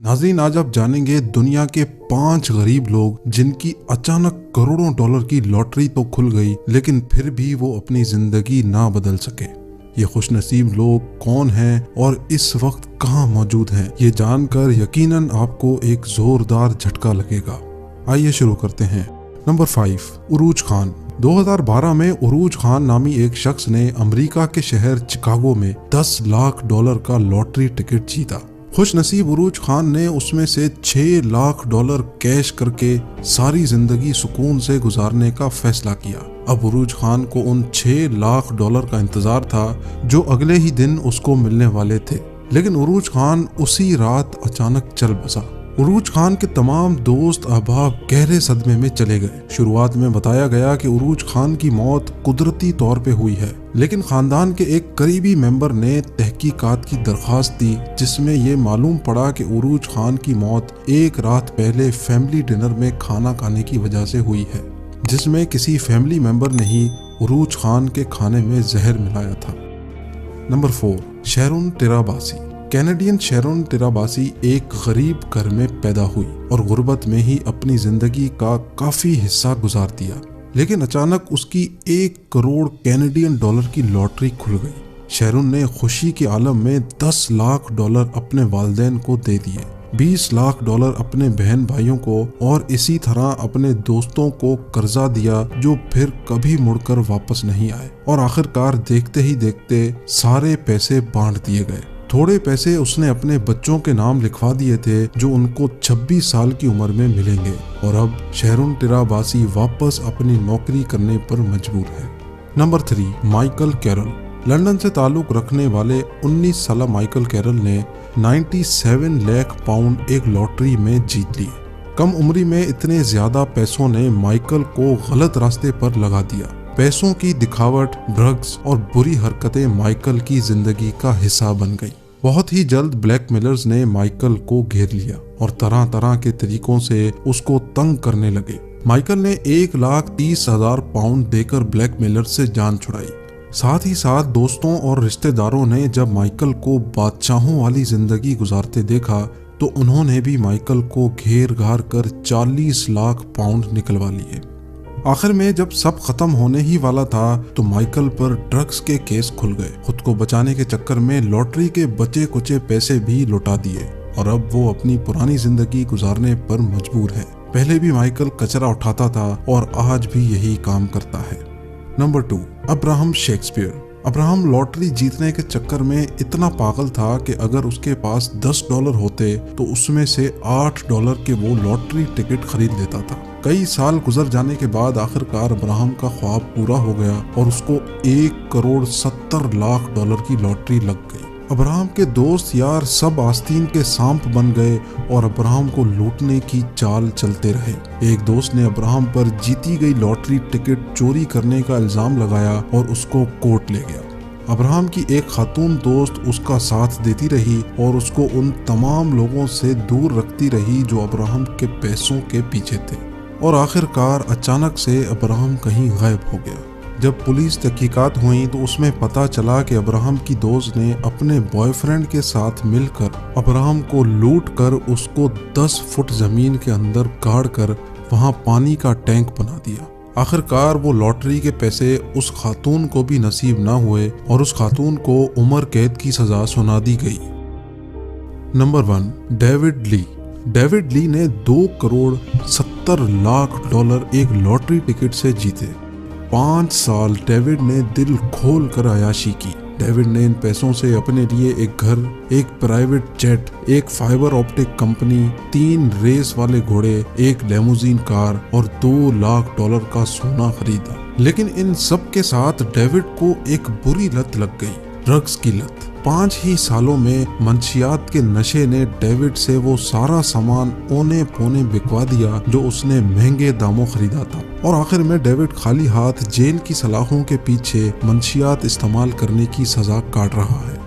नाज़रीन, आज आप जानेंगे दुनिया के 5 गरीब लोग जिनकी अचानक करोड़ों डॉलर की लॉटरी तो खुल गई, लेकिन फिर भी वो अपनी जिंदगी ना बदल सके। ये खुशनसीब लोग कौन हैं और इस वक्त कहाँ मौजूद हैं, ये जानकर यकीनन आपको एक जोरदार झटका लगेगा। आइए शुरू करते हैं। नंबर 5, उरूज खान। 2012 में उरूज खान नामी एक शख्स ने अमेरिका के शहर चिकागो में 10 लाख डॉलर का लॉटरी टिकट जीता। खुश नसीब उरूज खान ने उसमें से 6 लाख डॉलर कैश करके सारी जिंदगी सुकून से गुजारने का फैसला किया। अब उरूज खान को उन 6 लाख डॉलर का इंतजार था जो अगले ही दिन उसको मिलने वाले थे, लेकिन उरूज खान उसी रात अचानक चल बसा। उरूज खान के तमाम दोस्त अहबाब गहरे सदमे में चले गए। शुरुआत में बताया गया कि उरूज खान की मौत कुदरती तौर पे हुई है, लेकिन खानदान के एक करीबी मेंबर ने तहकीकात की दरख्वास्त दी, जिसमें ये मालूम पड़ा कि उरूज खान की मौत एक रात पहले फैमिली डिनर में खाना खाने की वजह से हुई है, जिसमें किसी फैमिली मेंबर ने ही उरूज खान के खाने में जहर मिलाया था। Number 4, Sharon Tirabassi. Canadian Sharon Tirabassi एक गरीब घर में पैदा हुई और गुर्बत में ही अपनी जिंदगी का काफी हिस्सा गुजार दिया, लेकिन अचानक उसकी 1 करोड़ कैनेडियन डॉलर की लॉटरी खुल गई। शैरोन ने खुशी के आलम में 10 लाख डॉलर अपने वालिदैन को दे दिए, 20 लाख डॉलर अपने बहन भाइयों को और इसी तरह अपने दोस्तों को कर्जा दिया, जो फिर कभी मुड़कर वापस नहीं आए। और आखिरकार देखते ही देखते सारे पैसे बांट दिए गए। थोड़े पैसे उसने अपने बच्चों के नाम लिखवा दिए थे जो उनको 26 साल की उम्र में मिलेंगे, और अब शैरोन टिराबासी वापस अपनी नौकरी करने पर मजबूर है। Number 3, Michael Carol. लंदन से ताल्लुक रखने वाले 19 साल माइकल कैरल ने 97 लाख पाउंड एक लॉटरी में जीत लिए। कम उम्री में इतने ज्यादा पैसों ने माइकल को गलत रास्ते पर लगा दिया। पैसों की दिखावट, ड्रग्स और बुरी हरकतें माइकल की जिंदगी का हिस्सा बन गई। बहुत ही जल्द ब्लैकमेलर्स ने माइकल को घेर लिया और तरह तरह के तरीकों से उसको तंग करने लगे। माइकल ने 1,30,000 पाउंड देकर ब्लैकमेलर से जान छुड़ाई। साथ ही साथ दोस्तों और रिश्तेदारों ने जब माइकल को बादशाहों वाली जिंदगी गुजारते देखा तो उन्होंने भी माइकल को घेर घार कर 40 लाख पाउंड निकलवा लिए। आखिर में जब सब खत्म होने ही वाला था तो माइकल पर ड्रग्स के केस खुल गए। खुद को बचाने के चक्कर में लॉटरी के बचे कुचे पैसे भी लौटा दिए और अब वो अपनी पुरानी जिंदगी गुजारने पर मजबूर है। पहले भी माइकल कचरा उठाता था और आज भी यही काम करता है। Number 2, Abraham Shakespeare. Abraham lottery जीतने के चक्कर में इतना पागल था कि अगर उसके पास $10 होते तो उसमें से $8 के वो लॉटरी टिकट खरीद लेता था। कई साल गुजर जाने के बाद आखिरकार अब्राहम का ख्वाब पूरा हो गया और उसको 1,70,00,000 की लॉटरी लग गई। अब्राहम के दोस्त यार सब आस्तीन के सांप बन गए और अब्राहम को लूटने की चाल चलते रहे। एक दोस्त ने अब्राहम पर जीती गई लॉटरी टिकट चोरी करने का इल्जाम लगाया और उसको कोर्ट ले गया। अब्राहम की एक खातून दोस्त उसका साथ देती रही और उसको उन तमाम लोगों से दूर रखती रही जो अब्राहम के पैसों के पीछे थे, और आखिरकार अचानक से अब्राहम कहीं गायब हो गया। जब पुलिस तहकीकात हुई तो उसमें पता चला कि अब्राहम की दोस्त ने अपने बॉयफ्रेंड के साथ मिलकर अब्राहम को लूट कर उसको 10 फुट जमीन के अंदर गाड़ कर वहां पानी का टैंक बना दिया। आखिरकार वो लॉटरी के पैसे उस खातून को भी नसीब ना हुए और उस खातून को उम्र कैद की सजा सुना दी गई। Number 1, David Lee. David Lee ने $2,70,00,000 एक लॉटरी टिकट से जीते। 5 साल डेविड ने दिल खोल कर अयाशी की। डेविड ने इन पैसों से अपने लिए एक घर, एक प्राइवेट जेट, एक फाइबर ऑप्टिक कंपनी, 3 रेस वाले घोड़े, एक लेमोजीन कार और $2 लाख का सोना खरीदा। लेकिन इन सब के साथ डेविड को एक बुरी लत लग गई, ड्रग्स की लत। 5 ही सालों में मंशियात के नशे ने डेविड से वो सारा सामान औने पौने बिकवा दिया जो उसने महंगे दामों खरीदा था, और आखिर में डेविड खाली हाथ जेल की सलाखों के पीछे मंशियात इस्तेमाल करने की सजा काट रहा है।